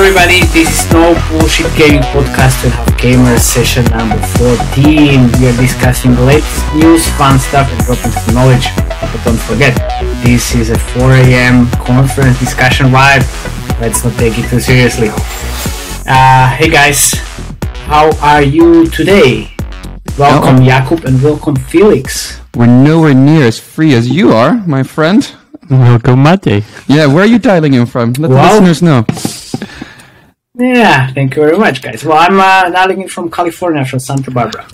everybody, this is No Bullshit Gaming Podcast and Half Gamers session number 14. We are discussing the latest news, fun stuff and dropping some knowledge. But don't forget, this is a 4 a.m. conference discussion vibe. Let's not take it too seriously. Hey guys, how are you today? Welcome Jakub and welcome Felix. We're nowhere near as free as you are, my friend. Welcome, Matej. Yeah, where are you dialing in from? Let the listeners know. Yeah, thank you very much, guys. Well, I'm dialing in from California, from Santa Barbara.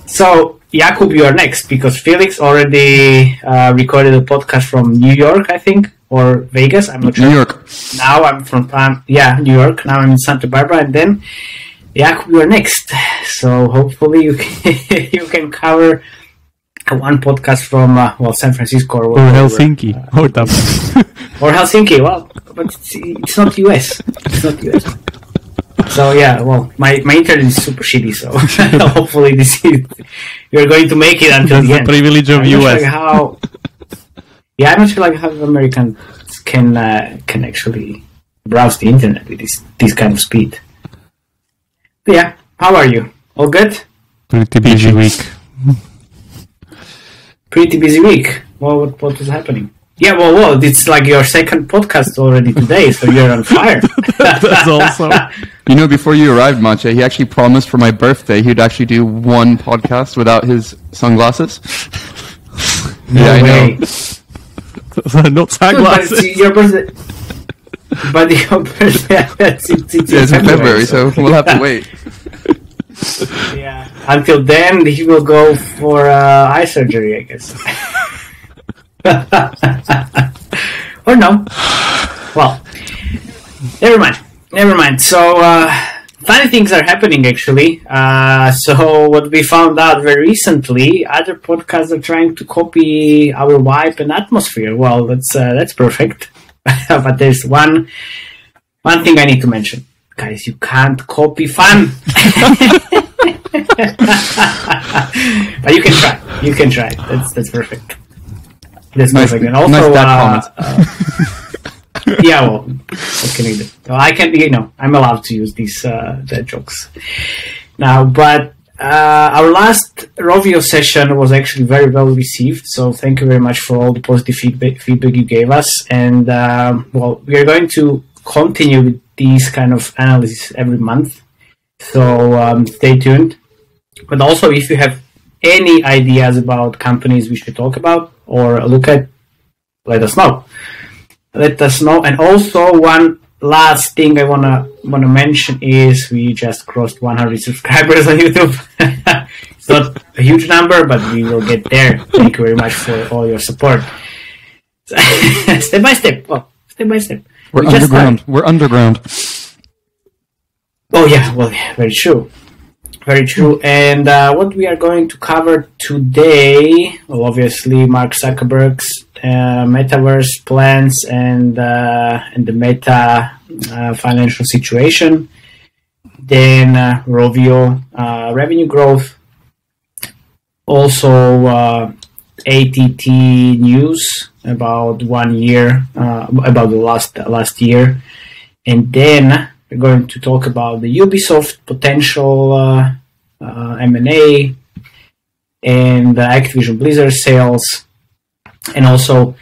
So, Jakub, you are next, because Felix already recorded a podcast from New York, I think, or Vegas, I'm not sure. New York. Now I'm from, New York. Now I'm in Santa Barbara, and then, Jakub, you are next. So, hopefully you can cover one podcast from, San Francisco. Or Helsinki. Or Dublin. Or Helsinki, well, but it's not US. It's not US. So yeah, well, my internet is super shitty, so hopefully you're going to make it until the end. That's the privilege of US. I'm not sure how Americans can actually browse the internet with this kind of speed. But yeah, how are you? All good? Pretty busy week. Pretty busy week. Well, what was happening? Yeah, well, it's like your second podcast already today, so you're on fire. That's also. You know, before you arrived, Matej, he actually promised for my birthday he'd actually do one podcast without his sunglasses. No yeah, way. I know. Not sunglasses. But your birthday. It's in February, so we'll have to wait. Yeah. Until then, he will go for eye surgery, I guess. Or no. Well, never mind. So, funny things are happening, actually. So, what we found out very recently, other podcasts are trying to copy our vibe and atmosphere. Well, that's perfect. But there's one thing I need to mention. Guys, you can't copy fun. But you can try. That's perfect. That's nice, perfect. And also, nice yeah, well, what can I do? Well, I can, I'm allowed to use these dead jokes now. But our last Rovio session was actually very well received. So thank you very much for all the positive feedback you gave us. And we are going to continue with these kind of analysis every month. So stay tuned. But also, if you have any ideas about companies we should talk about or look at, let us know. And also, one last thing I wanna mention is we just crossed 100 subscribers on YouTube. It's not a huge number, but we will get there. Thank you very much for all your support. Step by step. We're underground. We're underground. Oh yeah, well, very true. Very true. And what we are going to cover today, well, obviously Mark Zuckerberg's metaverse plans and the Meta financial situation. Then Rovio revenue growth. Also ATT news about 1 year, about the last year. And then we're going to talk about the Ubisoft potential M&A and the Activision Blizzard sales, and also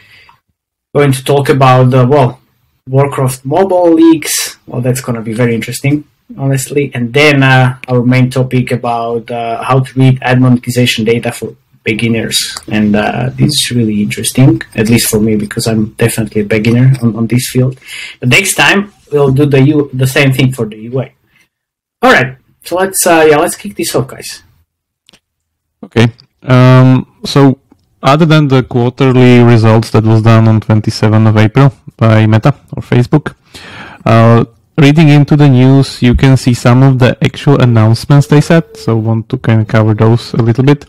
going to talk about the Warcraft mobile leaks. Well, that's going to be very interesting, honestly. And then our main topic about how to read ad monetization data for beginners, and this is really interesting, at least for me, because I'm definitely a beginner on this field. But next time we'll do the same thing for the UA. All right, so let's kick this off, guys. Okay. So other than the quarterly results that was done on 27th of April by Meta or Facebook, reading into the news, you can see some of the actual announcements they said. So want to kind of cover those a little bit.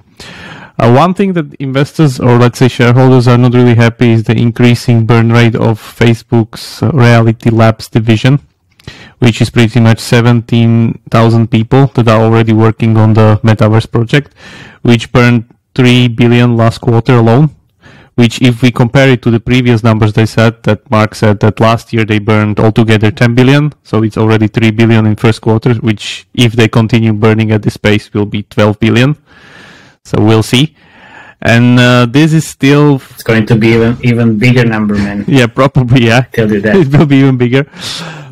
One thing that investors, or let's say shareholders, are not really happy is the increasing burn rate of Facebook's Reality Labs division, which is pretty much 17,000 people that are already working on the Metaverse project, which burned $3 billion last quarter alone, which if we compare it to the previous numbers they said, that Mark said that last year they burned altogether 10 billion, so it's already 3 billion in first quarter, which if they continue burning at this pace will be 12 billion. So we'll see. And this is still... It's going to be even bigger number, man. Yeah, probably, yeah. Tell you that. It will be even bigger.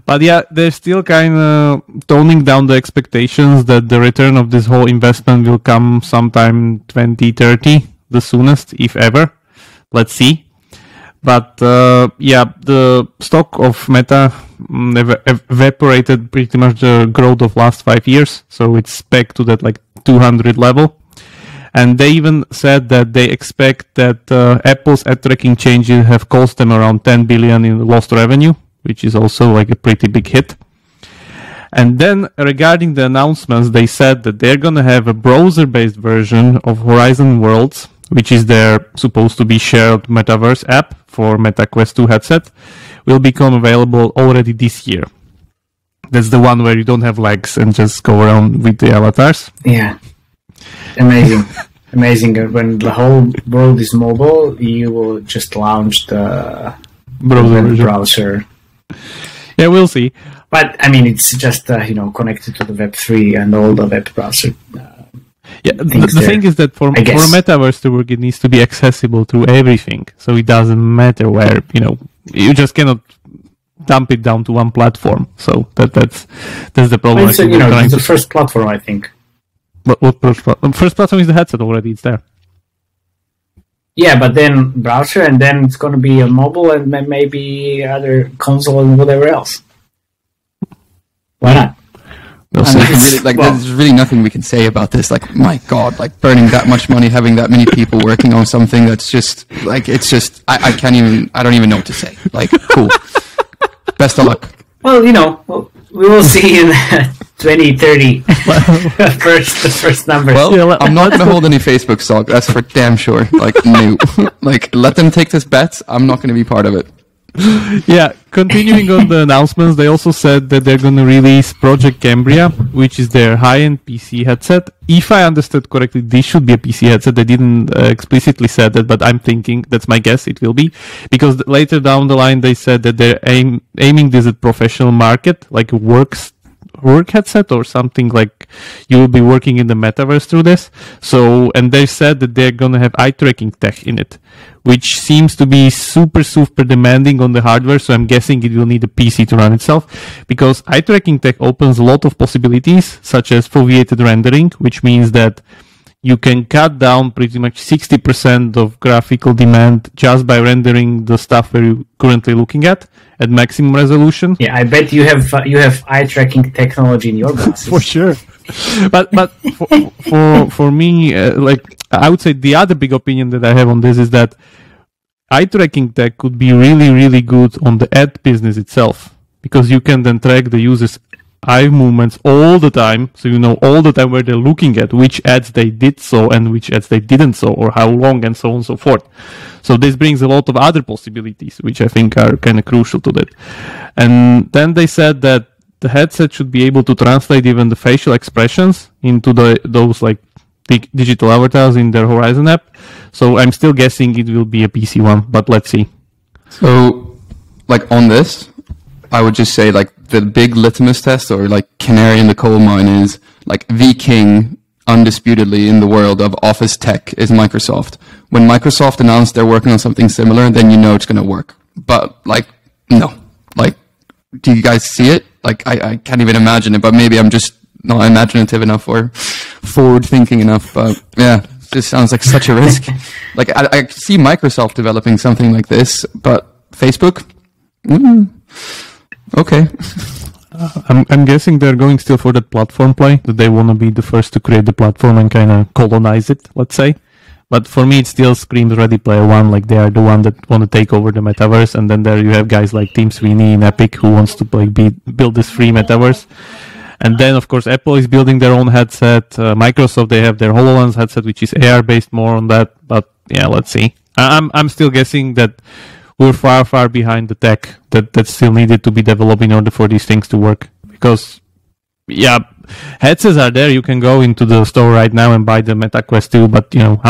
But yeah, they're still kind of toning down the expectations that the return of this whole investment will come sometime 2030, the soonest, if ever. Let's see. But yeah, the stock of Meta evaporated pretty much the growth of last 5 years. So it's back to that like 200 level. And they even said that they expect that Apple's ad tracking changes have cost them around 10 billion in lost revenue, which is also like a pretty big hit. And then regarding the announcements, they said that they're going to have a browser-based version of Horizon Worlds, which is their supposed to be shared metaverse app for Meta Quest 2 headset, will become available already this year. That's the one where you don't have legs and just go around with the avatars. Yeah. Amazing. Amazing. When the whole world is mobile, you will just launch the browser. Yeah, we'll see. But, I mean, it's just, connected to the Web3 and all the web browser. Yeah, the thing is that for Metaverse to work, it needs to be accessible through everything. So it doesn't matter where, you just cannot dump it down to one platform. So that's the problem. Well, it's the first platform, I think. What first platform? First platform is the headset already. It's there. Yeah, but then browser, and then it's going to be a mobile, and then maybe other console and whatever else. Why not? There's really nothing we can say about this. Like, my God, like burning that much money, having that many people working on something that's just like I don't even know what to say. Like, cool. Best of luck. Well, we will see in 2030 the first number. Well, I'm not going to hold any Facebook stock. That's for damn sure. Like, no. Like, let them take this bet. I'm not going to be part of it. Yeah, continuing on the announcements, they also said that they're going to release Project Cambria, which is their high-end PC headset. If I understood correctly, this should be a PC headset. They didn't explicitly say that, but I'm thinking, that's my guess, it will be. Because later down the line, they said that they're aiming this at professional market, like work headset or something, like you will be working in the metaverse through this. So, and they said that they're going to have eye tracking tech in it, which seems to be super demanding on the hardware. So I'm guessing it will need a PC to run itself, because eye tracking tech opens a lot of possibilities, such as foveated rendering, which means that you can cut down pretty much 60% of graphical demand just by rendering the stuff where you're currently looking at maximum resolution. Yeah, I bet you have eye tracking technology in your glasses. For sure. But for me, I would say the other big opinion that I have on this is that eye tracking tech could be really, really good on the ad business itself, because you can then track the user's eye movements all the time, so you know all the time where they're looking at, which ads they did so and which ads they didn't so, or how long, and so on and so forth. So this brings a lot of other possibilities, which I think are kind of crucial to that. And then they said that the headset should be able to translate even the facial expressions into those like digital avatars in their Horizon app. So I'm still guessing it will be a PC one, but let's see. So, like on this, I would just say like the big litmus test or like canary in the coal mine is like the king undisputedly in the world of office tech is Microsoft. When Microsoft announced they're working on something similar, then you know it's going to work. But like, no. Like, do you guys see it? Like, I can't even imagine it, but maybe I'm just not imaginative enough or forward thinking enough. But yeah, it just sounds like such a risk. Like, I see Microsoft developing something like this, but Facebook? Okay. I'm guessing they're going still for that platform play, that they want to be the first to create the platform and kind of colonize it, let's say. But for me, it still screams Ready Player One, like they are the one that want to take over the metaverse. And then there you have guys like Tim Sweeney in Epic who wants to build this free metaverse. And then, of course, Apple is building their own headset. Microsoft, they have their HoloLens headset, which is AR-based more on that. But yeah, let's see. I'm still guessing that we're far behind the tech that still needed to be developed in order for these things to work. Because, yeah, headsets are there. You can go into the store right now and buy the Meta Quest 2, but, you know,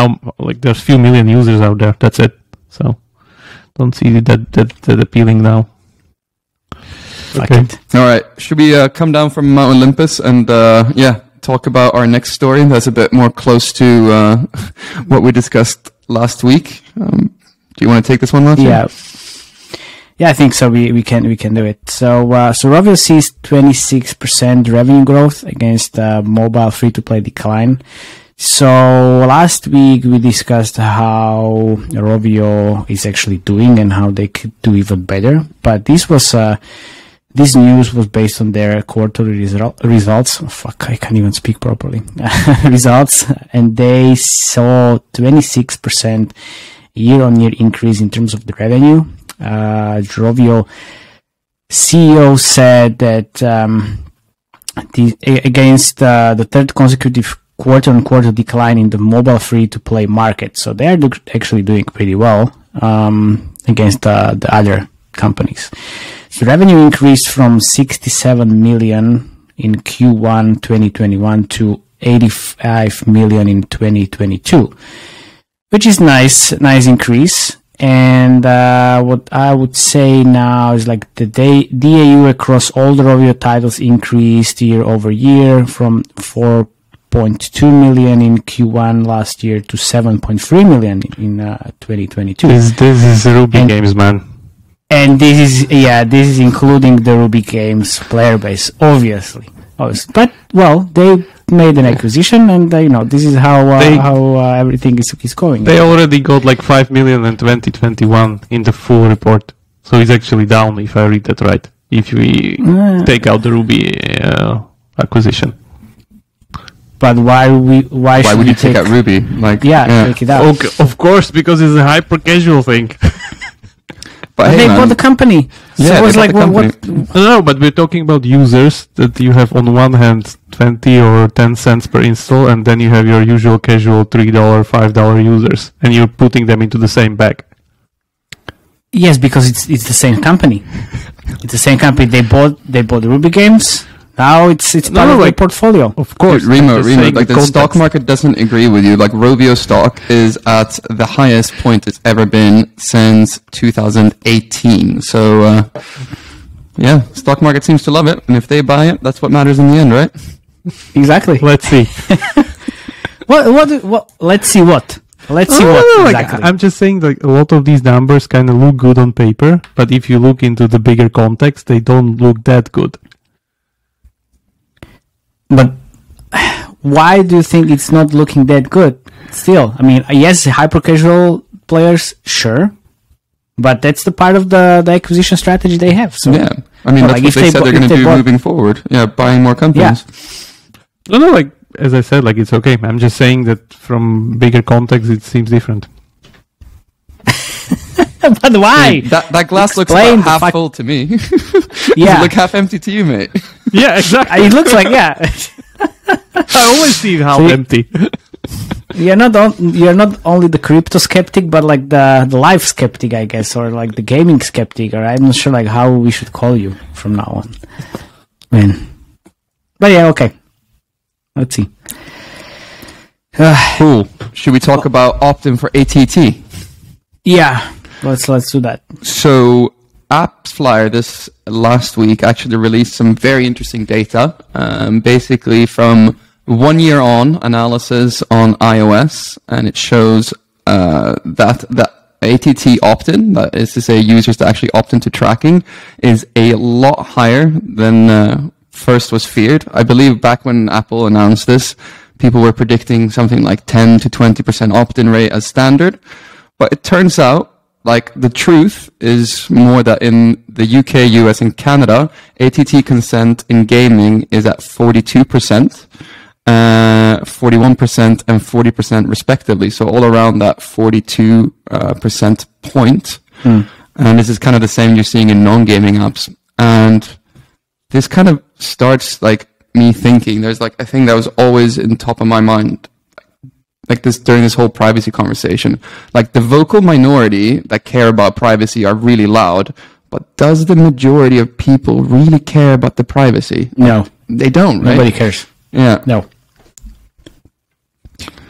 there's few million users out there. That's it. So don't see that appealing now. Okay. All right. Should we come down from Mount Olympus and talk about our next story? That's a bit more close to what we discussed last week. Do you want to take this one, Matej? Yeah, I think so. We can do it. So Rovio sees 26% revenue growth against mobile free-to-play decline. So last week we discussed how Rovio is actually doing and how they could do even better. But this news was based on their quarterly results. Oh, fuck, I can't even speak properly. Results, and they saw 26% year-on-year increase in terms of the revenue. Rovio CEO said that against the third consecutive quarter-on-quarter decline in the mobile free-to-play market, so they are actually doing pretty well against the other companies. So revenue increased from 67 million in Q1 2021 to 85 million in 2022, which is nice increase. And what I would say now is like the DAU across all the Rovio titles increased year over year from 4.2 million in Q1 last year to 7.3 million in 2022. This is Ruby Games, man. And this is including the Ruby Games player base, obviously. But well, they made an acquisition, and this is how everything is going. They already got like 5 million in 2021 in the full report, so it's actually down if I read that right. If we take out the Ruby acquisition. But why would you take out Ruby? Take it out. Okay, of course, because it's a hyper casual thing. But they bought the company. So it was like what? No, but we're talking about users that you have on one hand 20 or 10 cents per install, and then you have your usual casual $3, $5 users, and you're putting them into the same bag. Yes, because it's the same company. It's the same company. They bought Ruby Games. Now it's part of their portfolio. Of course. Remo, like the stock market doesn't agree with you. Like Rovio stock is at the highest point it's ever been since 2018. So, stock market seems to love it. And if they buy it, that's what matters in the end, right? Exactly. Let's see. What? Let's see what? Let's see what exactly. I'm just saying like a lot of these numbers kind of look good on paper, but if you look into the bigger context, they don't look that good. But why do you think it's not looking that good? Still, I mean, yes, hyper-casual players, sure, but that's the part of the acquisition strategy they have. So, yeah, I mean, that's what they said they're going to do moving forward. Yeah, buying more companies. Yeah. No, like, as I said, like, it's okay. I'm just saying that from bigger context, it seems different. But why? That glass looks about half full to me. Does it look half empty to you, mate? Yeah, exactly. It looks like, I always see it half empty. You're not only the crypto skeptic, but like the life skeptic, I guess, or like the gaming skeptic, or I'm not sure like how we should call you from now on. But yeah, okay. Let's see. Cool. Should we talk about opt-in for ATT? Yeah. Let's do that. So AppsFlyer this last week actually released some very interesting data, basically from 1 year on analysis on iOS, and it shows that the ATT opt-in, that is to say users that actually opt into tracking, is a lot higher than first was feared. I believe back when Apple announced this, people were predicting something like 10 to 20% opt-in rate as standard, but it turns out like the truth is more that in the UK, US, and Canada, ATT consent in gaming is at 42%, 41%, and 40% respectively. So all around that 42% point. And this is kind of the same you're seeing in non-gaming apps. And this kind of starts like me thinking. There's like a thing that was always in top of my mind. Like this during this whole privacy conversation, like the vocal minority that care about privacy are really loud, but does the majority of people really care about the privacy? No, they don't. Right? Nobody cares. Yeah, no.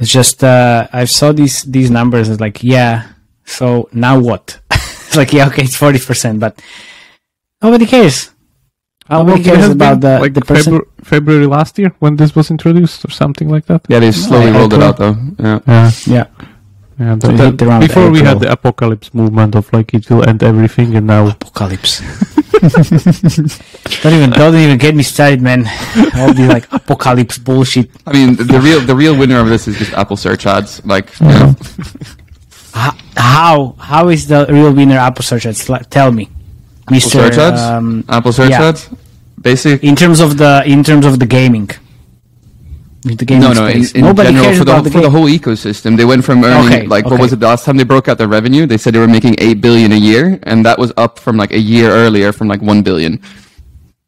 It's just I saw these numbers. It's like So now what? It's like, yeah, okay, it's 40%, but nobody cares. Nobody cares about the person. February last year when this was introduced or something like that. Yeah, they slowly rolled it out though. Yeah. Before we had the apocalypse movement of like it will end everything, and now apocalypse. Don't even get me started, man. All the like apocalypse bullshit. I mean, the real winner of this is just Apple search ads. Like, how is the real winner Apple search ads? Tell me, Mr. Search ads. Apple search ads. Basic. In terms of the gaming. In Nobody general, cares for the whole ecosystem. They went from earning what was it? The last time they broke out their revenue, they said they were making $8 billion a year, and that was up from like a year earlier from like $1 billion.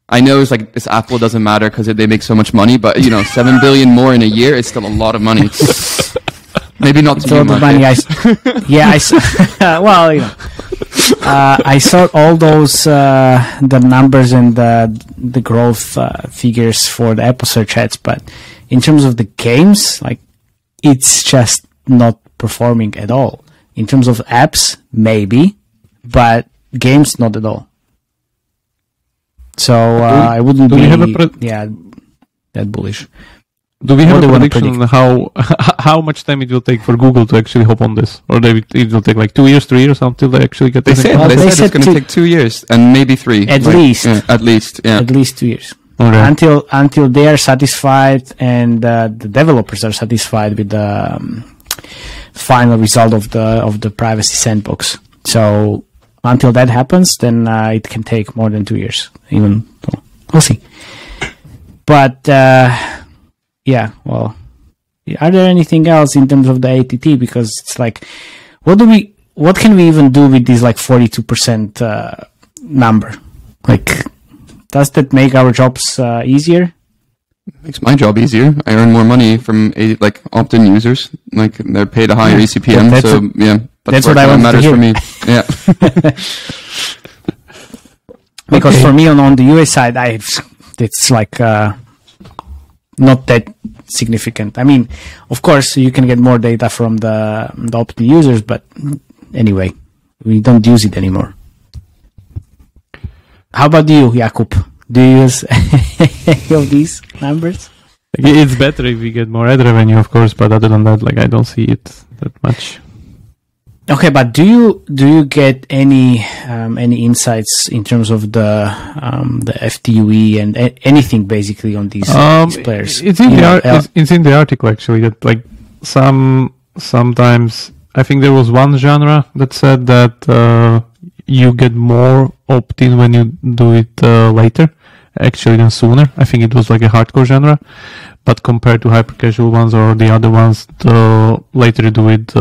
I know it's like this Apple doesn't matter because they make so much money, but $7 billion more in a year is still a lot of money. Maybe not to me. I saw all those the numbers and the growth figures for the Apple search ads, but in terms of the games, like it's just not performing at all. In terms of apps, maybe, but games not at all. So I wouldn't be that bullish. Do we have a prediction on how much time it will take for Google to actually hop on this? Or it will take like 2 years, 3 years until they actually get this? They said it's going to take 2 years and maybe 3. At least. At least 2 years. Okay. Until they are satisfied and the developers are satisfied with the final result of the privacy sandbox. So until that happens, then it can take more than 2 years. Even so, we'll see. But yeah, well, are there anything else in terms of the ATT? Because it's like, what can we even do with this like 42% number? Like, does that make our jobs easier? Makes my job easier. I earn more money from opt-in users. Like they're paid a higher ECPM. That's what matters for me. Yeah. Because for me on the US side, it's like not that significant. I mean, of course, you can get more data from the opt-in users, but anyway, we don't use it anymore. How about you, Jakub? Do you use any of these numbers? It's better if we get more ad revenue, of course, but other than that, I don't see it that much. Okay, but do you get any insights in terms of the FTUE and anything basically on these players? It's in the article actually that sometimes I think there was one genre that said that you get more opt-in when you do it later, actually than sooner. I think it was like a hardcore genre, but compared to hyper-casual ones or the other ones, the later you do it,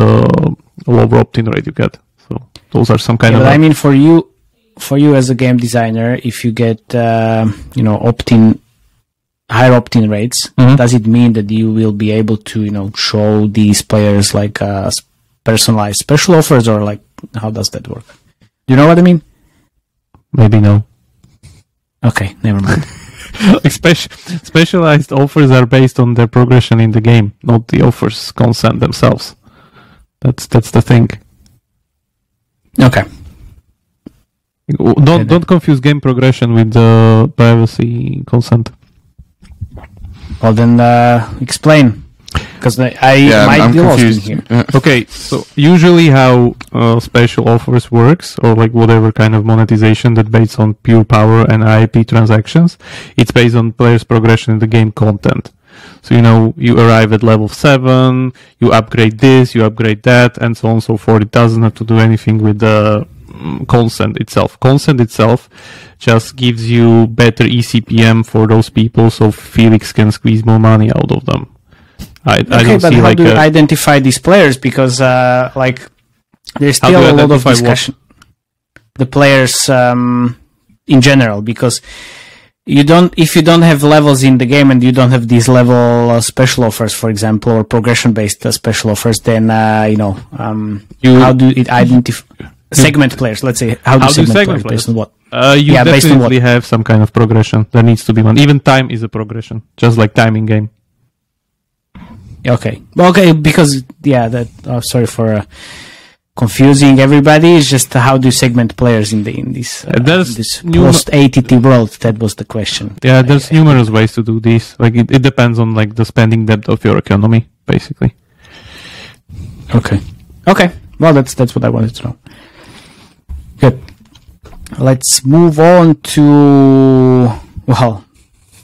lower opt-in rate you get. So those are some kind of. I mean, for you as a game designer, if you get opt-in, higher opt-in rates, does it mean that you will be able to show these players like personalized special offers, or like how does that work? Do you know what I mean? Maybe no. Okay, never mind. Specialized offers are based on their progression in the game, not the offers consent themselves. That's the thing. Okay. Don't confuse game progression with the privacy consent. Well, then explain, because I'm be confused here. Okay, so usually how special offers works, or like whatever kind of monetization that based on pure power and IP transactions, it's based on players' progression in the game content. So, you arrive at level 7, you upgrade this, you upgrade that, and so on and so forth. It doesn't have to do anything with the consent itself. Consent itself just gives you better ECPM for those people, so Felix can squeeze more money out of them. I don't but see how do you identify these players? Because, there's still a lot of discussion. The players in general, because if you don't have levels in the game and you don't have these level special offers, for example, or progression-based special offers, then how do it identify segment players? Let's say how do segment players based on what? You definitely have some kind of progression. There needs to be one. Even time is a progression, just like time in game. Okay, because sorry for confusing everybody. It's just how do you segment players in this post ATT world? That was the question. Yeah, there's numerous ways to do this. Like it depends on like the spending depth of your economy, basically. Okay. Well, that's what I wanted to know. Good. Let's move on to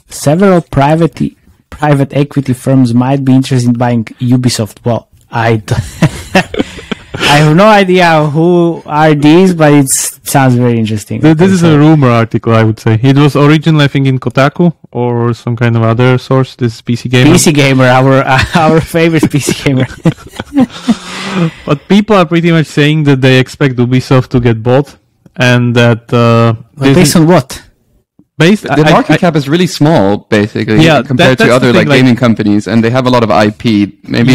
several private equity firms might be interested in buying Ubisoft. Well, I have no idea who are these, but it sounds very interesting. This is a rumor article, I would say. It was originally, I think, in Kotaku or some kind of other source. This is PC Gamer. PC Gamer, our favorite PC Gamer. But people are pretty much saying that they expect Ubisoft to get bought, and that based on what? The market cap is really small, basically, compared to other gaming companies, and they have a lot of IP. Maybe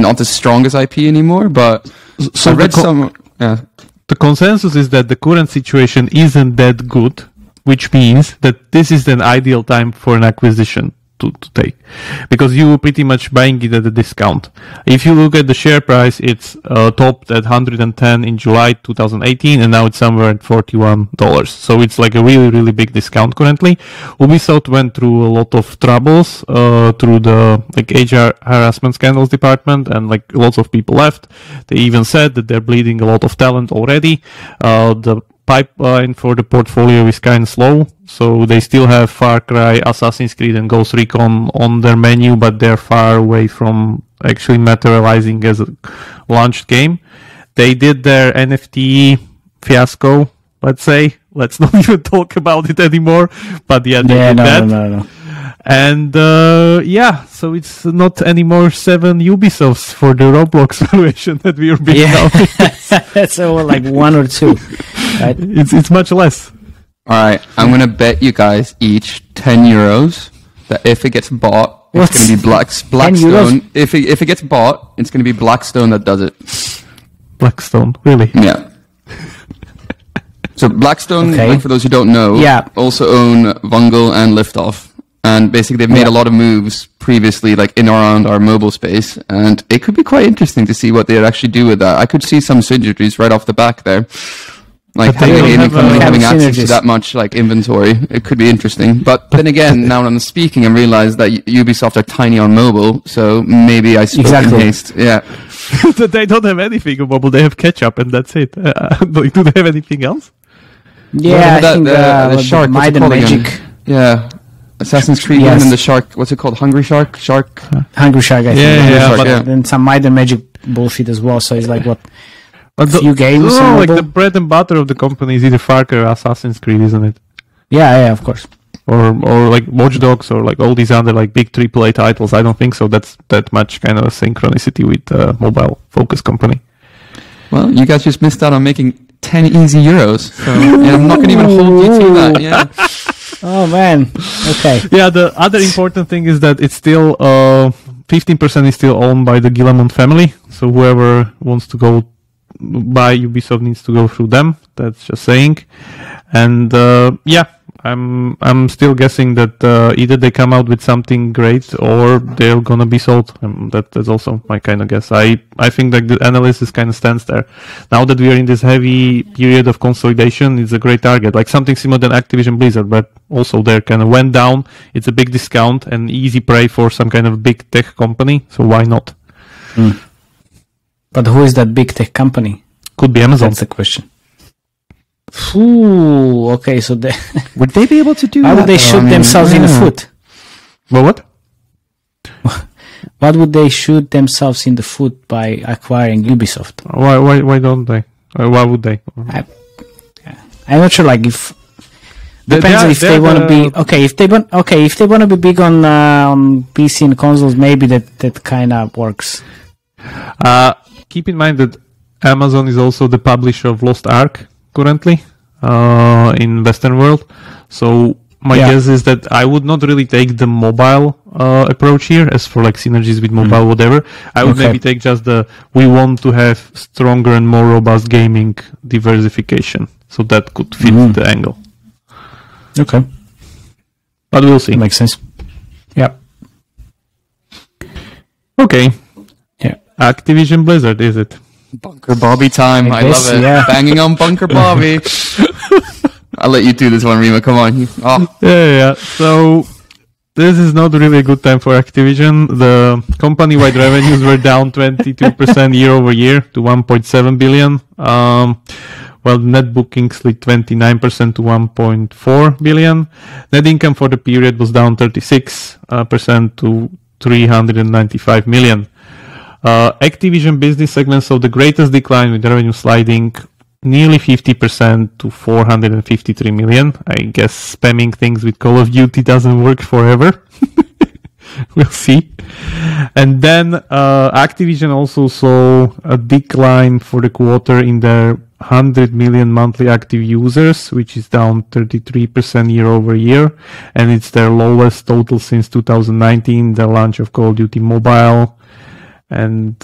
not as strong as IP anymore, but so I read the consensus is that the current situation isn't that good, which means that this is an ideal time for an acquisition to take, because you were pretty much buying it at a discount. If you look at the share price, it's topped at 110 in July 2018, and now it's somewhere at $41. So it's like a really, really big discount currently. Ubisoft went through a lot of troubles through the HR harassment scandals department, and like lots of people left. They even said that they're bleeding a lot of talent already. The pipeline for the portfolio is kind of slow, so they still have Far Cry, Assassin's Creed, and Ghost Recon on their menu, but they're far away from actually materializing as a launched game. They did their NFT fiasco, let's say. Let's not even talk about it anymore, but they did that. No. And so it's not anymore 7 Ubisofts for the Roblox valuation that we are being now. That's like 1 or 2. Right? It's much less. All right, I'm gonna bet you guys each €10 that if it gets bought, it's gonna be Blackstone. If it gets bought, it's gonna be Blackstone that does it. Blackstone, really? Yeah. So Blackstone, for those who don't know, also own Vungle and Liftoff. And basically, they've made a lot of moves previously, like in or around our mobile space, and it could be quite interesting to see what they'd actually do with that. I could see some synergies right off the back there, like having access to that much like inventory. It could be interesting. But then again, now when I'm speaking, I realize that Ubisoft are tiny on mobile, so maybe I spoke in haste. Yeah, they don't have anything on mobile. They have ketchup, and that's it. Do they have anything else? Yeah, I think the Shark, Might and Magic. Yeah. Assassin's Creed and then the Shark, what's it called? Hungry Shark? Hungry Shark, I think. But then some Might and Magic bullshit as well, so it's like few games. Like the bread and butter of the company is either Far Cry or Assassin's Creed, isn't it? Yeah, of course. Or like Watch Dogs or like all these other like big AAA titles. I don't think so. That's that much kind of a synchronicity with a mobile focused company. Well, you guys just missed out on making 10 easy euros. So I'm not going to even hold you to that. Yeah. Oh man. Okay. Yeah, the other important thing is that it's still 15% is still owned by the Guillemot family. So whoever wants to go buy Ubisoft needs to go through them. That's just saying. And I'm still guessing that either they come out with something great or they're gonna be sold. That's also my kind of guess. I think that the analysis kind of stands there. Now that we are in this heavy period of consolidation, it's a great target, like something similar than Activision Blizzard, but also they kind of went down. It's a big discount and easy prey for some kind of big tech company. So why not? But who is that big tech company? Could be Amazon. That's the question. Ooh, okay, so would they be able to do that? Why would they shoot themselves in the foot? Well, what? What would they shoot themselves in the foot by acquiring Ubisoft? Why don't they? Why would they? I'm not sure. Like if depends if they want to be if they want to be big on PC and consoles, maybe that kind of works. Keep in mind that Amazon is also the publisher of Lost Ark currently in Western world. So my guess is that I would not really take the mobile approach here as for like synergies with mobile, whatever. I would maybe take just we want to have stronger and more robust gaming diversification. So that could fit the angle. Okay. But we'll see. That makes sense. Yeah. Okay. Yeah. Activision Blizzard, is it? Bunker Bobby time. I love it. Yeah. Banging on Bunker Bobby. I'll let you do this one, Rima. Come on. Oh. Yeah. So this is not really a good time for Activision. The company-wide revenues were down 22% year over year to 1.7 billion. While net bookings slid 29% to 1.4 billion. Net income for the period was down 36% to 395 million. Activision business segment saw the greatest decline, with revenue sliding nearly 50% to 453 million. I guess spamming things with Call of Duty doesn't work forever. We'll see. And then Activision also saw a decline for the quarter in their 100 million monthly active users, which is down 33% year over year. And it's their lowest total since 2019, the launch of Call of Duty Mobile. And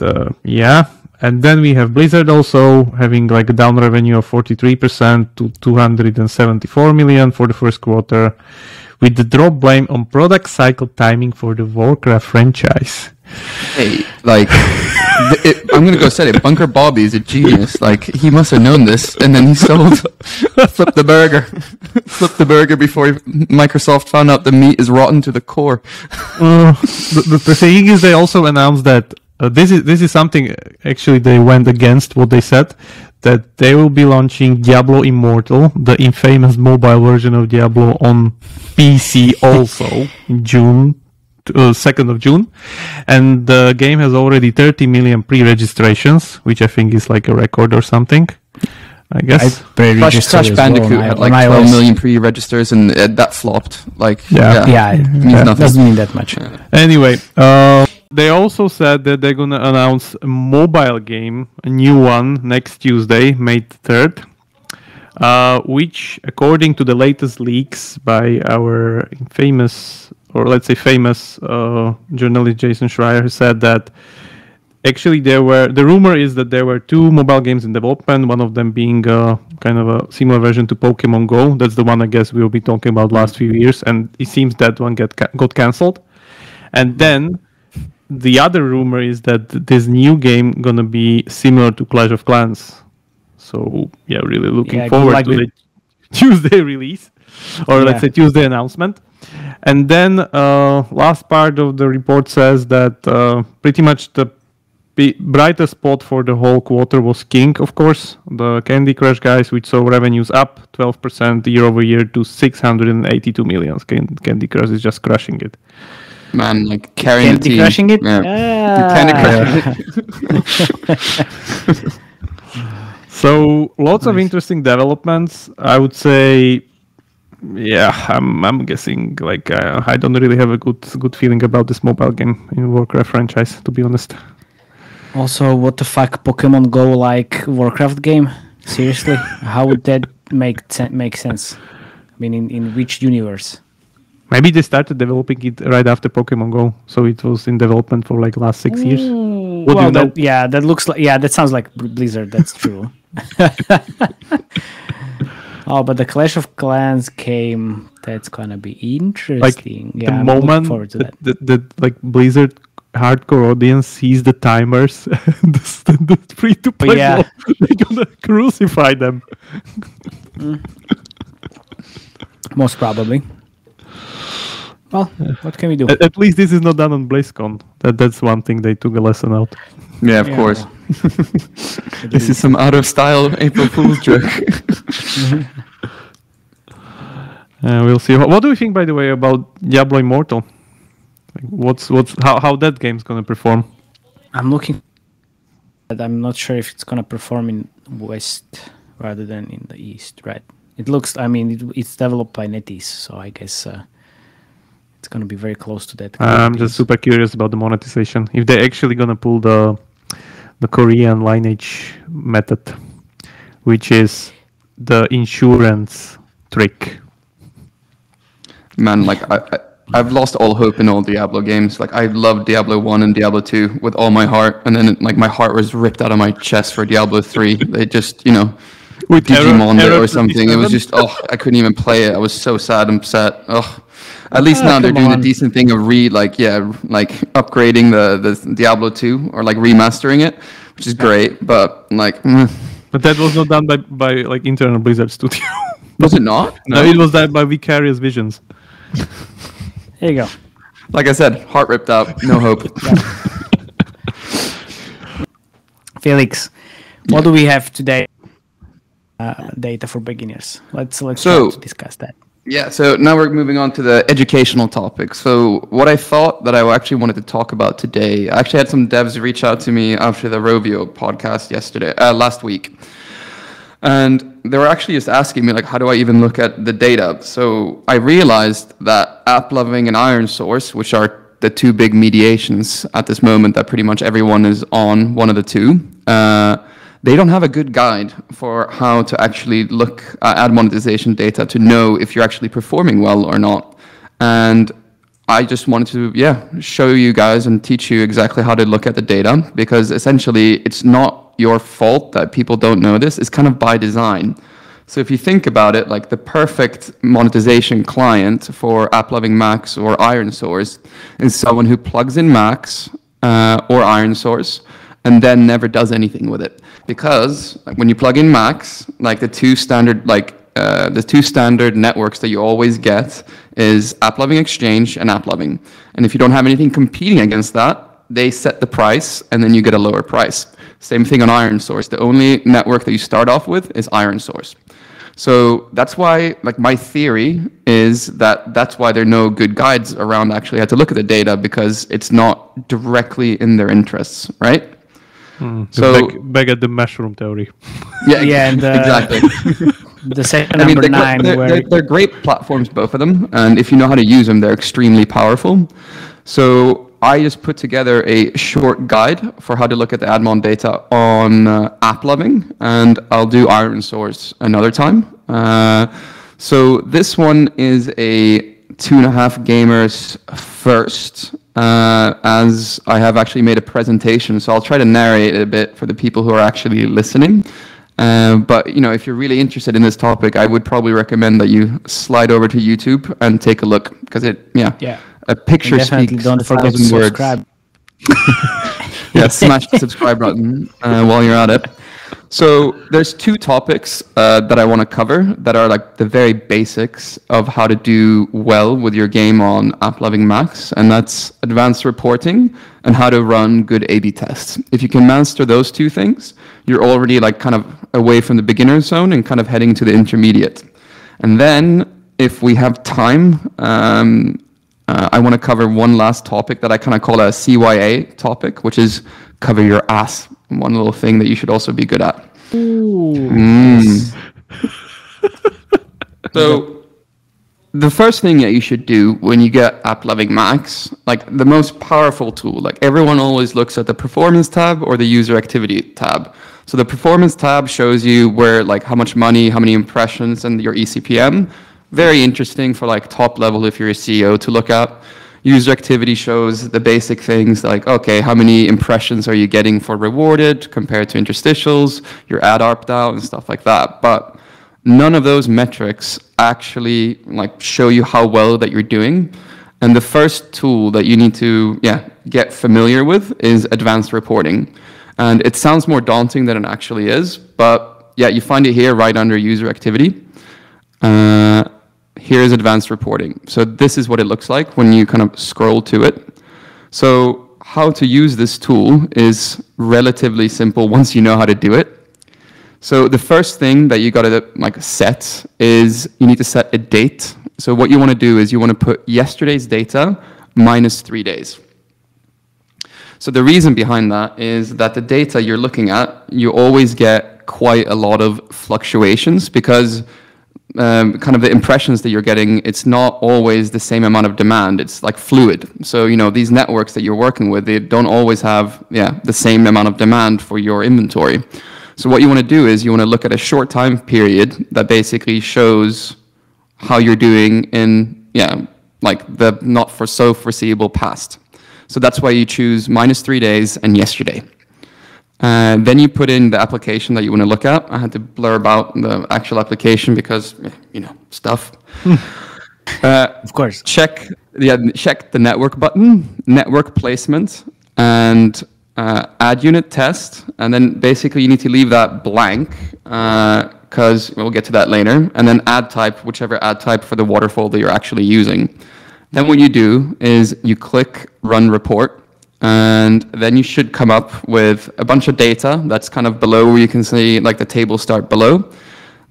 and then we have Blizzard also having like a down revenue of 43% to 274 million for the first quarter, with the drop blame on product cycle timing for the Warcraft franchise. Hey, like, I'm gonna go say it. Bunker Bobby is a genius. Like, he must have known this, and then he flipped the burger before Microsoft found out the meat is rotten to the core. The thing is, they also announced that this is something. Actually, they went against what they said, that they will be launching Diablo Immortal, the infamous mobile version of Diablo, on PC also in June. 2nd of June, and the game has already 30 million pre-registrations, which I think is like a record or something, I guess. Crash Bandicoot had like 12 million pre-registers, and that flopped. Like, it means nothing. Doesn't mean that much. Yeah. Anyway, they also said that they're gonna announce a mobile game, a new one, next Tuesday, May 3rd, which, according to the latest leaks by our famous journalist Jason Schreier, said that actually the rumor is that there were two mobile games in development, one of them being kind of a similar version to Pokemon Go. That's the one I guess we'll be talking about last few years, and it seems that one got cancelled. And then the other rumor is that this new game gonna be similar to Clash of Clans. So yeah, really looking forward to the Tuesday release, or let's say Tuesday announcement. And then last part of the report says that pretty much the brightest spot for the whole quarter was King, of course, the Candy Crush guys, which saw revenues up 12% year over year to 682 million. Candy Crush is just crushing it. Man, like carrying the team. Crushing it? Candy Crush. So lots of interesting developments. I would say. Yeah, I'm guessing like I don't really have a good feeling about this mobile game in Warcraft franchise, to be honest. Also, what the fuck, Pokemon Go like Warcraft game? Seriously, how would that make sense? I mean, in which universe? Maybe they started developing it right after Pokemon Go, so it was in development for like last 6 years. Well, that looks like that sounds like Blizzard. That's true. Oh, but the Clash of Clans came. That's gonna be interesting. Like the moment that like Blizzard hardcore audience sees the timers, the free to play, they're gonna crucify them. Most probably. Well, what can we do? At least this is not done on BlizzCon. That's one thing they took a lesson out. Yeah, of course. This is some out of style April Fool's joke. We'll see. What do you think, by the way, about Diablo Immortal? Like, how that game's gonna perform? I'm looking. I'm not sure if it's gonna perform in West rather than in the East. Right? It looks. I mean, it's developed by NetEase, so I guess it's gonna be very close to that. I'm just super curious about the monetization. If they're actually gonna pull the Korean lineage method, which is the insurance trick. Man, like I've lost all hope in all Diablo games. Like I loved Diablo 1 and Diablo 2 with all my heart, and then like my heart was ripped out of my chest for Diablo 3. They just, with Digimon or something. It was just I couldn't even play it. I was so sad and upset. At least now they're doing the decent thing of upgrading the Diablo 2 or like remastering it, which is great. But like, but that was not done by like internal Blizzard studio. Was it not? No, it was done by Vicarious Visions. There you go. Like I said, heart ripped out, no hope. Felix, what do we have today? Data for beginners. Let's try to discuss that. Yeah, so now we're moving on to the educational topic. So what I thought that I actually wanted to talk about today, I actually had some devs reach out to me after the Rovio podcast last week. And they were actually just asking me, like, how do I even look at the data? So I realized that Applovin and Ironsource, which are the two big mediations at this moment that pretty much everyone is on, one of the two, they don't have a good guide for how to actually look at monetization data to know if you're actually performing well or not. And I just wanted to, show you guys and teach you exactly how to look at the data, because essentially it's not your fault that people don't know this. It's kind of by design. So if you think about it, like the perfect monetization client for Applovin Max or Ironsource is someone who plugs in Max or Ironsource and then never does anything with it. Because when you plug in Max, like the two standard networks that you always get is Applovin Exchange and Applovin. And if you don't have anything competing against that, they set the price and then you get a lower price. Same thing on Ironsource. The only network that you start off with is Ironsource. So that's why, like, my theory is that's why there are no good guides around actually how to look at the data, because it's not directly in their interests, right? So back at the mushroom theory. Yeah, and exactly. The second number 9. They're great platforms, both of them, and if you know how to use them, they're extremely powerful. So I just put together a short guide for how to look at the admon data on Applovin, and I'll do Ironsource another time. So this one is a 2.5 gamers first, as I have actually made a presentation, so I'll try to narrate it a bit for the people who are actually listening. But if you're really interested in this topic, I would probably recommend that you slide over to YouTube and take a look, because a picture speaks don't forget to subscribe. Smash the subscribe button while you're at it. So there's two topics that I want to cover that are like the very basics of how to do well with your game on Applovin Max, and that's advanced reporting and how to run good A/B tests. If you can master those two things, you're already like kind of away from the beginner zone and kind of heading to the intermediate. And then if we have time, I want to cover one last topic that I kind of call a CYA topic, which is cover your ass. One little thing that you should also be good at. So the first thing that you should do when you get Applovin Max, like the most powerful tool, like everyone always looks at the performance tab or the user activity tab. So the performance tab shows you where, like, how much money, how many impressions, and your eCPM. Very interesting for like top level if you're a CEO to look at. User activity shows the basic things like, okay, how many impressions are you getting for rewarded compared to interstitials, your ad ARPed out and stuff like that. But none of those metrics actually like show you how well that you're doing. And the first tool that you need to get familiar with is advanced reporting. And it sounds more daunting than it actually is, but you find it here right under user activity. Here is advanced reporting. So this is what it looks like when you kind of scroll to it. So how to use this tool is relatively simple once you know how to do it. So the first thing that you got to like set is you need to set a date. So what you want to do is you want to put yesterday's data minus 3 days. So the reason behind that is that the data you're looking at, you always get quite a lot of fluctuations, because kind of the impressions that you're getting, it's not always the same amount of demand. It's like fluid. So, these networks that you're working with, they don't always have the same amount of demand for your inventory. So what you want to do is you want to look at a short time period that basically shows how you're doing in, like the not for so foreseeable past. So that's why you choose minus 3 days and yesterday. Then you put in the application that you want to look at. I had to blur out the actual application because, stuff. Of course. Check the network button, network placement, and add unit test. And then basically you need to leave that blank because we'll get to that later. And then add type, whichever add type for the waterfall that you're actually using. Then what you do is you click run report. And then you should come up with a bunch of data that's kind of below where you can see like the table start below.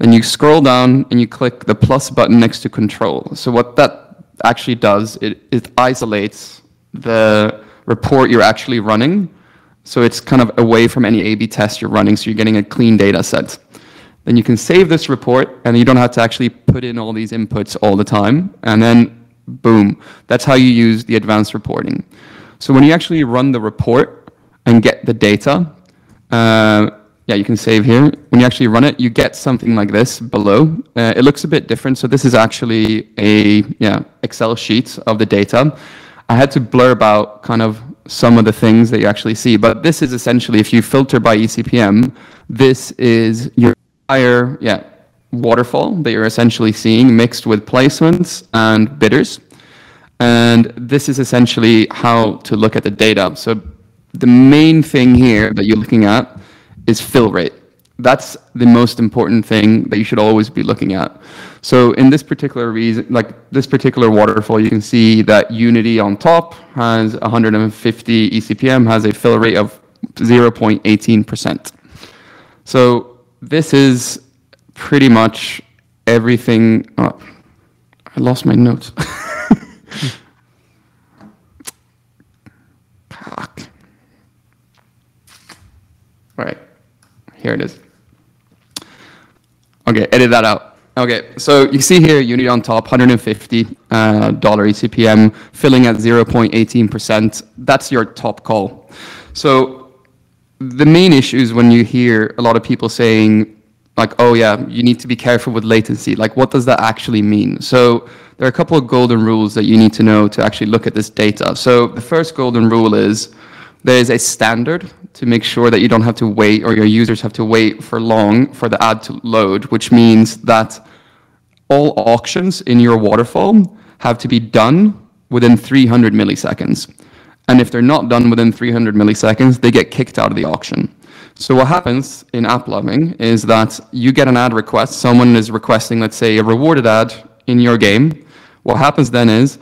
Then you scroll down and you click the plus button next to control. So what that actually does, it isolates the report you're actually running. So it's kind of away from any A/B test you're running, so you're getting a clean data set. Then you can save this report and you don't have to actually put in all these inputs all the time. And then boom, that's how you use the advanced reporting. So when you actually run the report and get the data, you can save here. When you actually run it, you get something like this below. It looks a bit different. So this is actually a Excel sheet of the data. I had to blurb out kind of some of the things that you actually see. But this is essentially, if you filter by eCPM, this is your entire waterfall that you're essentially seeing mixed with placements and bidders. And this is essentially how to look at the data. So the main thing here that you're looking at is fill rate. That's the most important thing that you should always be looking at. So in this particular reason, like this particular waterfall, you can see that Unity on top has 150 eCPM, has a fill rate of 0.18%. So this is pretty much everything. Oh, I lost my notes. All right, here it is. Okay, edit that out. Okay, so you see here, Unity on top, $150 eCPM, filling at 0.18%. That's your top call. So the main issues when you hear a lot of people saying, like, oh yeah, you need to be careful with latency. Like, what does that actually mean? So there are a couple of golden rules that you need to know to actually look at this data. So the first golden rule is there is a standard to make sure that you don't have to wait, or your users have to wait for long for the ad to load, which means that all auctions in your waterfall have to be done within 300 milliseconds. And if they're not done within 300 milliseconds, they get kicked out of the auction. So what happens in Applovin is that you get an ad request. Someone is requesting, let's say, a rewarded ad in your game. What happens then is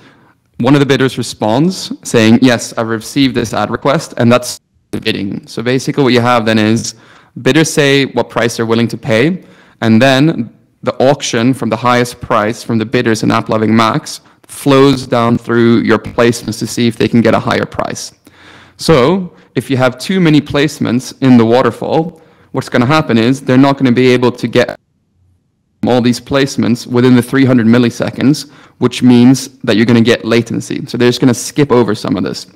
one of the bidders responds saying, yes, I've received this ad request, and that's the bidding. So basically what you have then is bidders say what price they're willing to pay, and then the auction from the highest price from the bidders in Applovin Max flows down through your placements to see if they can get a higher price. So if you have too many placements in the waterfall, what's going to happen is they're not going to be able to get all these placements within the 300 milliseconds, which means that you're going to get latency. So they're just going to skip over some of this.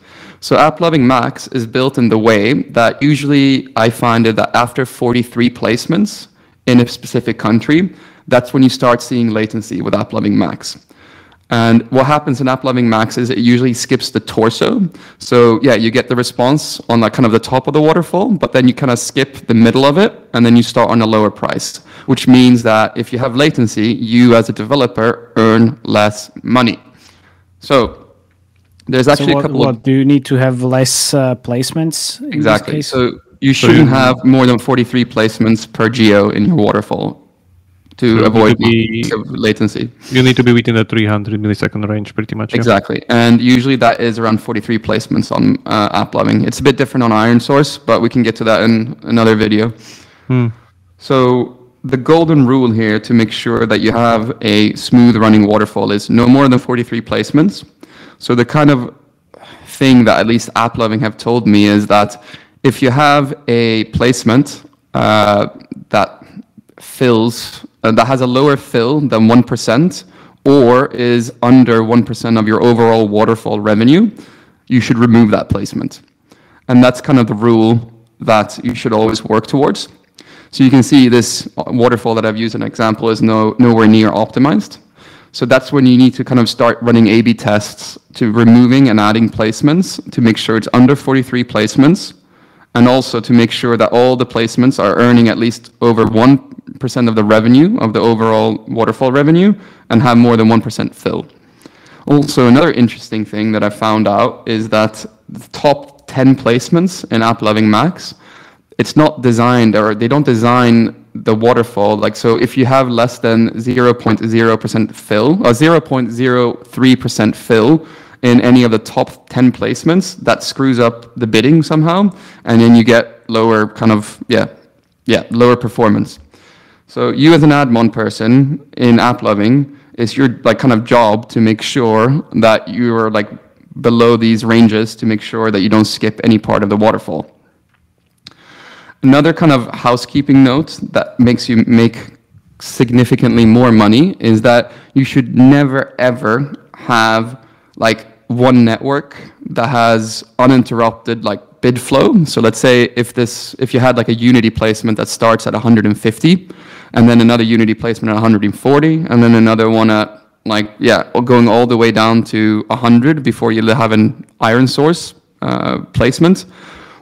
So Applovin Max is built in the way that usually I find it that after 43 placements in a specific country, that's when you start seeing latency with Applovin Max. And what happens in Applovin Max is it usually skips the torso. So yeah, you get the response on like kind of the top of the waterfall, but then you kind of skip the middle of it, and then you start on a lower price, which means that if you have latency, you as a developer earn less money. So there's actually a couple of... do you need to have less placements in exactly. this case? So you shouldn't have more than 43 placements per geo in your waterfall to avoid latency. You need to be within the 300 millisecond range, pretty much. Exactly, and usually that is around 43 placements on Applovin. It's a bit different on Ironsource, but we can get to that in another video. So the golden rule here to make sure that you have a smooth running waterfall is no more than 43 placements. So the kind of thing that at least Applovin have told me is that if you have a placement that fills that has a lower fill than 1% or is under 1% of your overall waterfall revenue, you should remove that placement. And that's kind of the rule that you should always work towards. So you can see this waterfall that I've used as an example is nowhere near optimized. So that's when you need to kind of start running A/B tests to removing and adding placements to make sure it's under 43 placements, and also to make sure that all the placements are earning at least over 1% 50% of the revenue, of the overall waterfall revenue, and have more than 1% fill. Also, another interesting thing that I found out is that the top 10 placements in Applovin Max, it's not designed, or they don't design the waterfall. Like, so if you have less than 0.0% fill, or 0.03% fill in any of the top 10 placements, that screws up the bidding somehow, and then you get lower kind of, lower performance. So you as an admon person in Applovin, it's your like kind of job to make sure that you are like below these ranges to make sure that you don't skip any part of the waterfall. Another kind of housekeeping note that makes you make significantly more money is that you should never ever have like one network that has uninterrupted like bid flow. So let's say if you had like a Unity placement that starts at 150, and then another Unity placement at 140, and then another one at going all the way down to 100 before you have an Ironsource placement.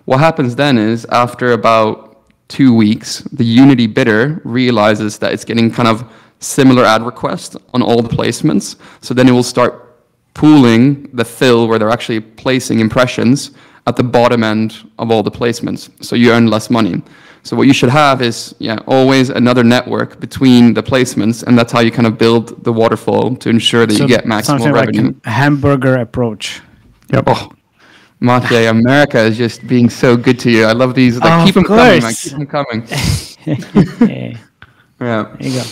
What happens then is after about 2 weeks, the Unity bidder realizes that it's getting kind of similar ad requests on all the placements. So then it will start pooling the fill where they're actually placing impressions at the bottom end of all the placements. So you earn less money. So what you should have is always another network between the placements, and that's how you kind of build the waterfall to ensure that you get maximal revenue. Like a hamburger approach. Yep. Oh, Matej, America is just being so good to you. I love these. Like, keep them coming, man. Keep them coming. Yeah. There you go.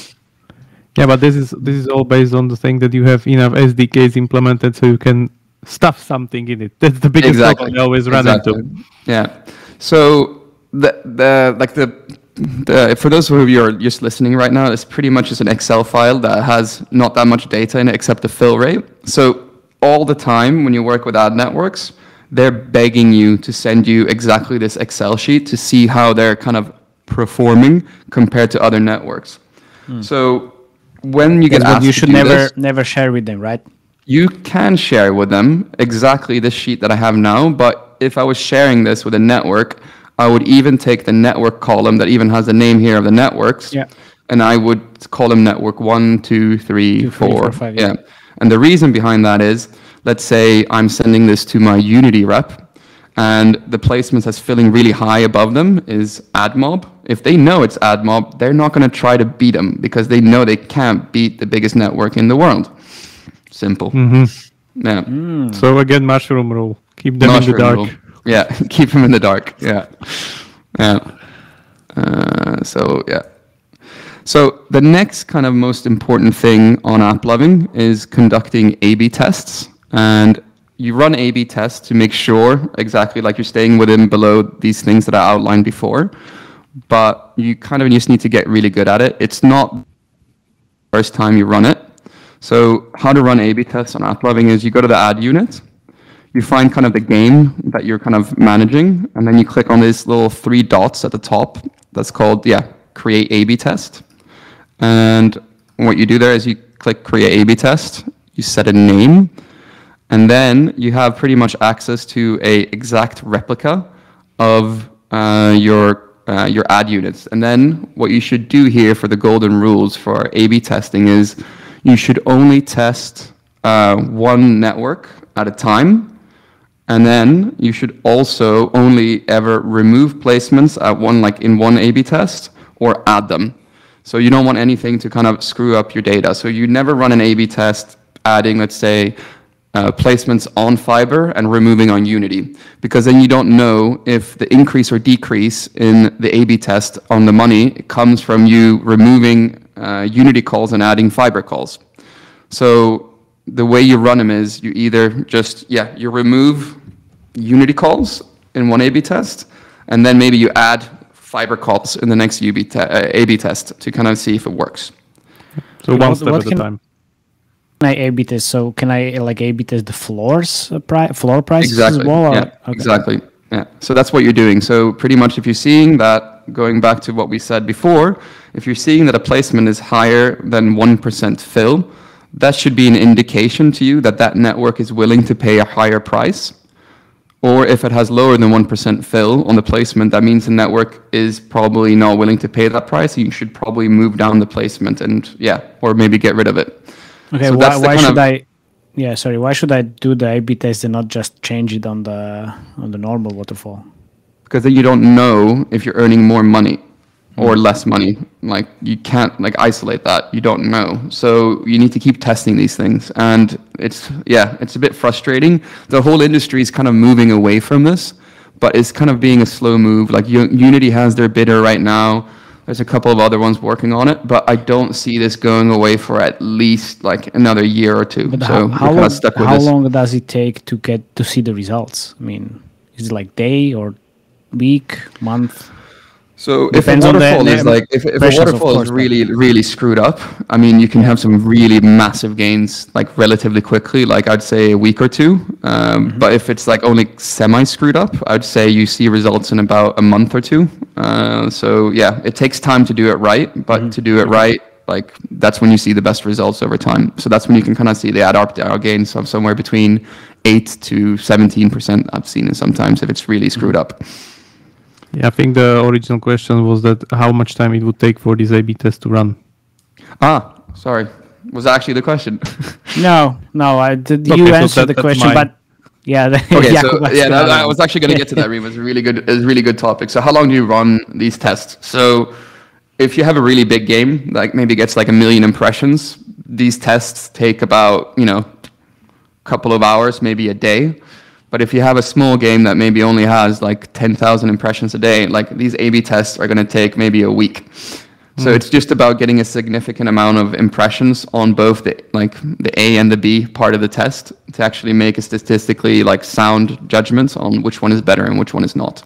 Yeah, but this is all based on the thing that you have enough SDKs implemented so you can stuff something in it. That's the biggest problem you always run into. Yeah. So for those of you who are just listening right now, it's pretty much just an Excel file that has not that much data in it except the fill rate. So all the time when you work with ad networks, they're begging you to send you exactly this Excel sheet to see how they're kind of performing compared to other networks. So when you get asked, you should never share with them, right? You can share with them exactly this sheet that I have now, but if I was sharing this with a network, I would even take the network column that even has the name here of the networks, and I would call them network 1, 2, 3, 4. 5, yeah. And the reason behind that is, let's say I'm sending this to my Unity rep, and the placements that's filling really high above them is AdMob. If they know it's AdMob, they're not going to try to beat them because they know they can't beat the biggest network in the world. Simple. Mm-hmm. Yeah. So again, mushroom rule. Keep them in the dark. Rule. Yeah, keep them in the dark. Yeah. So the next kind of most important thing on Applovin is conducting A/B tests, and you run A/B tests to make sure exactly like you're staying within below these things that I outlined before, but you kind of just need to get really good at it. It's not the first time you run it. So how to run A/B tests on Applovin is you go to the ad unit, you find kind of the game that you're kind of managing, and then you click on these little 3 dots at the top. That's called, create A/B test. And what you do there is you click create A/B test, you set a name, and then you have pretty much access to a exact replica of your ad units. And then what you should do here for the golden rules for A/B testing is you should only test one network at a time. And then you should also only ever remove placements at in one A/B test or add them. So you don't want anything to kind of screw up your data. So you never run an A/B test adding, let's say, placements on Fiber and removing on Unity, because then you don't know if the increase or decrease in the A/B test on the money comes from you removing Unity calls and adding Fiber calls. So the way you run them is you either just, you remove Unity calls in one A/B test, and then maybe you add Fiber calls in the next A/B test to kind of see if it works. So one step at a time. Can I A/B test? So can I A/B test the floor prices exactly. as well? Yeah, okay. Exactly. Yeah. So that's what you're doing. So pretty much if you're seeing that, going back to what we said before, if you're seeing that a placement is higher than 1% fill, that should be an indication to you that that network is willing to pay a higher price. Or if it has lower than 1% fill on the placement, that means the network is probably not willing to pay that price. You should probably move down the placement or maybe get rid of it. Okay, so why should I? Yeah, sorry. Why should I do the A/B test and not just change it on the normal waterfall? Because then you don't know if you're earning more money or less money. Like you can't isolate that. You don't know. So you need to keep testing these things. And it's a bit frustrating. The whole industry is kind of moving away from this, but it's kind of being a slow move. Like Unity has their bidder right now. There's a couple of other ones working on it, but I don't see this going away for at least like another year or two. But so how long does it take to get to see the results? I mean, is it like day or week, month? So if a waterfall is really screwed up, I mean, you can have some really massive gains like relatively quickly, like I'd say a week or two. But if it's like only semi screwed up, I'd say you see results in about a month or two. So yeah, it takes time to do it right, but to do it right, like that's when you see the best results over time. So that's when you can kind of see the ARPDAU gains of somewhere between 8 to 17%. I've seen it sometimes if it's really screwed up. Yeah, I think the original question was that how much time it would take for this A/B test to run. Sorry. Was that actually the question? No, you answered the question, but yeah. Okay, I was actually going to get to that, Rima. It's a really good topic. So how long do you run these tests? So if you have a really big game, like maybe gets like 1 million impressions, these tests take about, a couple of hours, maybe a day. But if you have a small game that maybe only has like 10,000 impressions a day, like these A/B tests are going to take maybe a week. So it's just about getting a significant amount of impressions on both the A and the B part of the test to actually make a statistically like sound judgment on which one is better and which one is not.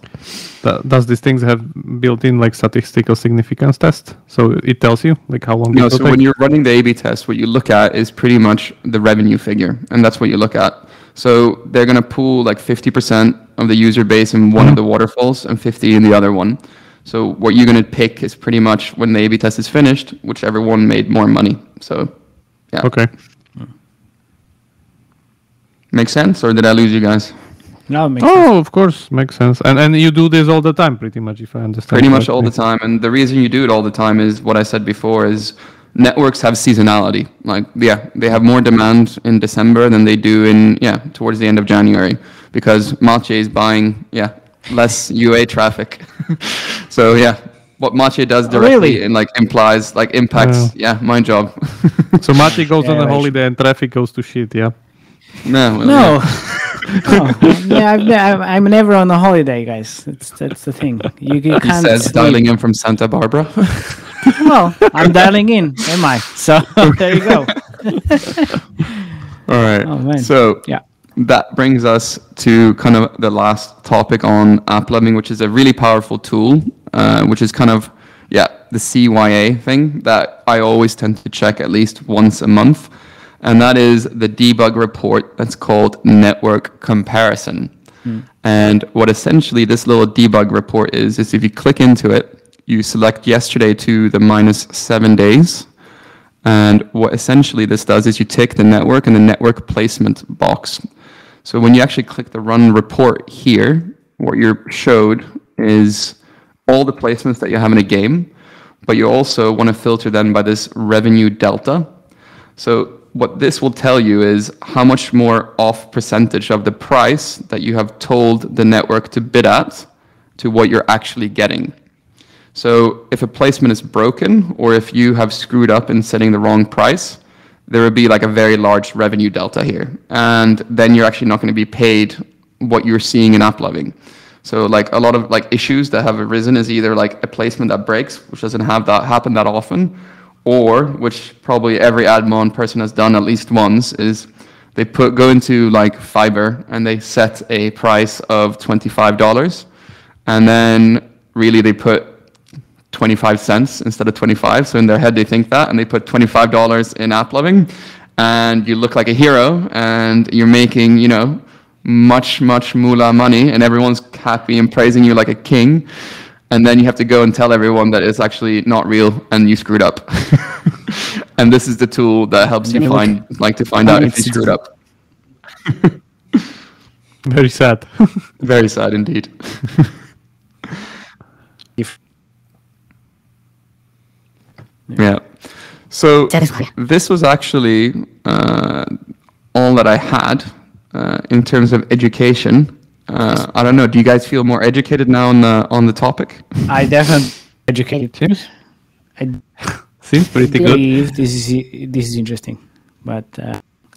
Does these things have built-in like statistical significance test? So it tells you like how long. No. So when you're running the A/B test, what you look at is pretty much the revenue figure, and that's what you look at. So they're going to pool like 50% of the user base in one of the waterfalls and 50 in the other one. So what you're going to pick is pretty much when the A/B test is finished, whichever one made more money. So, yeah. Okay. Make sense, or did I lose you guys? No, it makes sense. Of course, makes sense. And you do this all the time, pretty much, if I understand. Pretty much all the time, and the reason you do it all the time is what I said before: is networks have seasonality. Like, they have more demand in December than they do in towards the end of January because Matej is buying less UA traffic. So what Matej does directly and impacts my job. So Matej goes on a holiday and traffic goes to shit. Yeah. No. I'm never on a holiday, guys. That's the thing. You can't. He says dialing in from Santa Barbara. Well, I'm dialing in, am I? So there you go. All right. Oh, man. So that brings us to kind of the last topic on Applovin, which is a really powerful tool, which is kind of the CYA thing that I always tend to check at least once a month. And that is the debug report that's called network comparison. And what essentially this little debug report is if you click into it, you select yesterday to the -7 days. And what essentially this does is you tick the network and the network placement box. So when you actually click the run report here, what you're showed is all the placements that you have in a game, but you also want to filter them by this revenue delta. So what this will tell you is how much more off percentage of the price that you have told the network to bid at to what you're actually getting. So if a placement is broken or if you have screwed up in setting the wrong price, there would be like a very large revenue delta here. And then you're actually not going to be paid what you're seeing in Applovin. So like a lot of like issues that have arisen is either like a placement that breaks, which doesn't have that happen that often, or which probably every admon person has done at least once is they go into like Fiverr and they set a price of $25 and then really they put 25 cents instead of 25. So in their head they think that and they put $25 in Applovin and you look like a hero and you're making, much moolah money and everyone's happy and praising you like a king. And then you have to go and tell everyone that it's actually not real and you screwed up. And this is the tool that helps you find out if you screwed up. Very sad. Very sad indeed. Yeah. So this was actually all that I had in terms of education. I don't know. Do you guys feel more educated now on the topic? I definitely educated. Seems pretty good. This is interesting, but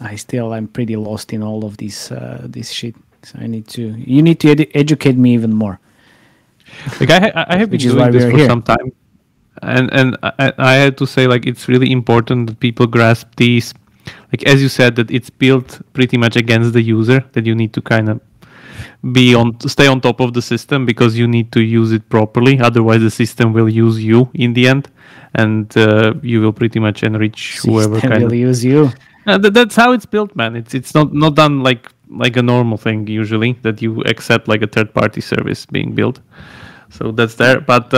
I'm pretty lost in all of this shit. So you need to educate me even more. Like I have been doing this for some time, and I had to say, like, it's really important that people grasp these, like, as you said, that it's built pretty much against the user, that you need to kind of stay on top of the system because you need to use it properly. Otherwise, the system will use you in the end, and you will pretty much enrich whoever kind of use you. That's how it's built, man. It's not done like a normal thing usually, that you accept like a third-party service being built. So that's there. But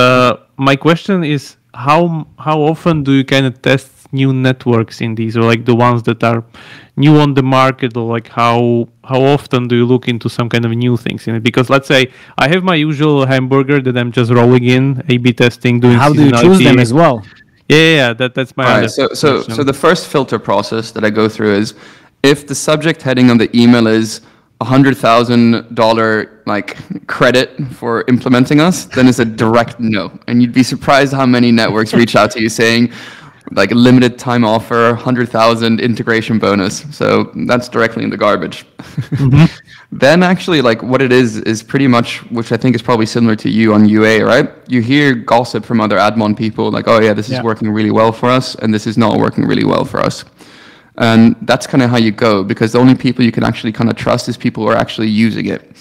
my question is, how often do you kind of test new networks in these, or like the ones that are new on the market, or like how often do you look into some kind of new things in it? Because let's say I have my usual hamburger that I'm just rolling in, A/B testing, doing. How do you choose them as well? Yeah, that's my. All right. So the first filter process that I go through is, if the subject heading on the email is $100,000 like credit for implementing us, then it's a direct no. And you'd be surprised how many networks reach out to you saying, like, limited time offer, 100,000 integration bonus. So that's directly in the garbage. Mm-hmm. Then actually, like, what it is pretty much, which I think is probably similar to you on UA, right? You hear gossip from other admon people, like, oh yeah, this is working really well for us, and this is not working really well for us. And that's kind of how you go, because the only people you can actually kind of trust is people who are actually using it.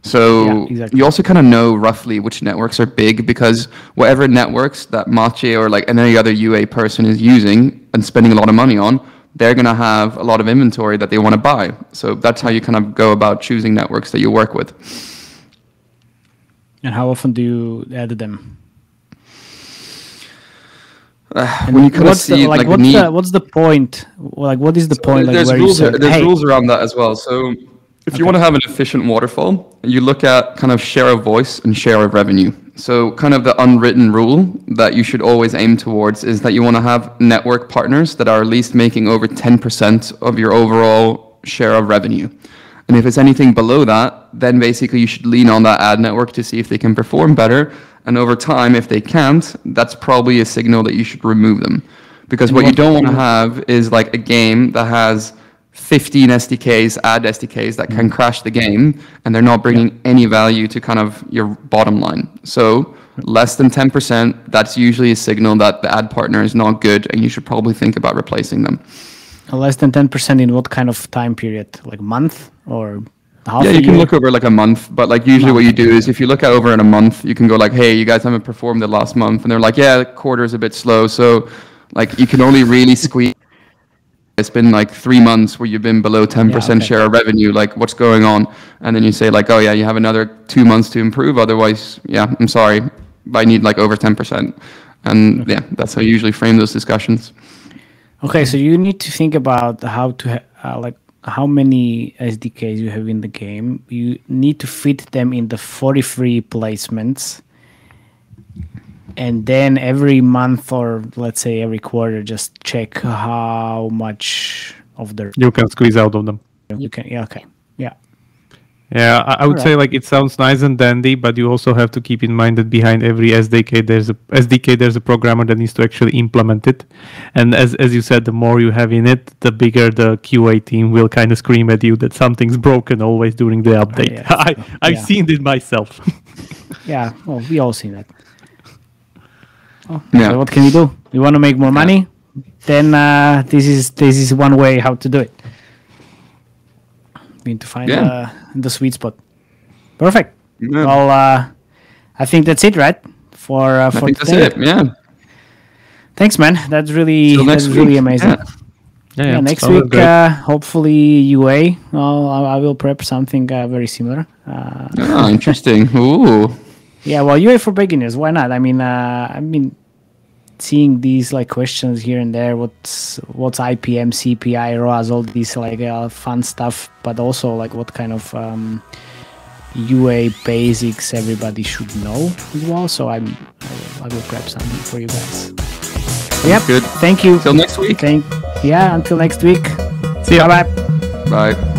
So you also kind of know roughly which networks are big, because whatever networks that Matej or like any other UA person is using and spending a lot of money on, they're going to have a lot of inventory that they want to buy. So that's how you kind of go about choosing networks that you work with. And how often do you add them? When you kind of see what's the point? Like, what is the point? Like, there's rules around that as well. So if you want to have an efficient waterfall, you look at kind of share of voice and share of revenue. So kind of the unwritten rule that you should always aim towards is that you want to have network partners that are at least making over 10% of your overall share of revenue. And if it's anything below that, then basically you should lean on that ad network to see if they can perform better. And over time, if they can't, that's probably a signal that you should remove them. Because what you don't want to have is like a game that has 15 SDKs, ad SDKs that can crash the game, and they're not bringing any value to kind of your bottom line. So less than 10%, that's usually a signal that the ad partner is not good, and you should probably think about replacing them. Less than 10% in what kind of time period? Like month or half a year? year? You can look over like a month, but like usually what you do is if you look at over in a month, you can go like, hey, you guys haven't performed the last month. And they're like, yeah, the quarter's a bit slow. So like you can only really squeeze. It's been like 3 months where you've been below 10% share of revenue. Like, what's going on? And then you say like, oh yeah, you have another 2 months to improve. Otherwise, yeah, I'm sorry, but I need like over 10%. And yeah, that's how you usually frame those discussions. Okay, so you need to think about how to like how many SDKs you have in the game. You need to fit them in the 43 placements, and then every month or let's say every quarter, just check how much of the you can squeeze out of them. You can, Yeah, I would say like it sounds nice and dandy, but you also have to keep in mind that behind every SDK there's a programmer that needs to actually implement it. And as you said, the more you have in it, the bigger the QA team will kind of scream at you that something's broken always during the update. I've seen it myself. Yeah, well, we all see that. So what can you do? You want to make more money? Then this is one way how to do it. We need to find the sweet spot. Perfect. Yeah. Well, I think that's it, right? For today. That's it. Yeah. Thanks, man. That's really amazing. Yeah. Next week, hopefully UA. I will prep something very similar. Interesting. Ooh. Yeah. Well, UA for beginners. Why not? I mean, seeing these like questions here and there. What's IPM, CPI, ROAS, all these like fun stuff, but also like what kind of UA basics everybody should know as well. So I will prep something for you guys. Yep. Good. Thank you. Till next week. Until next week. See ya. Bye. Bye.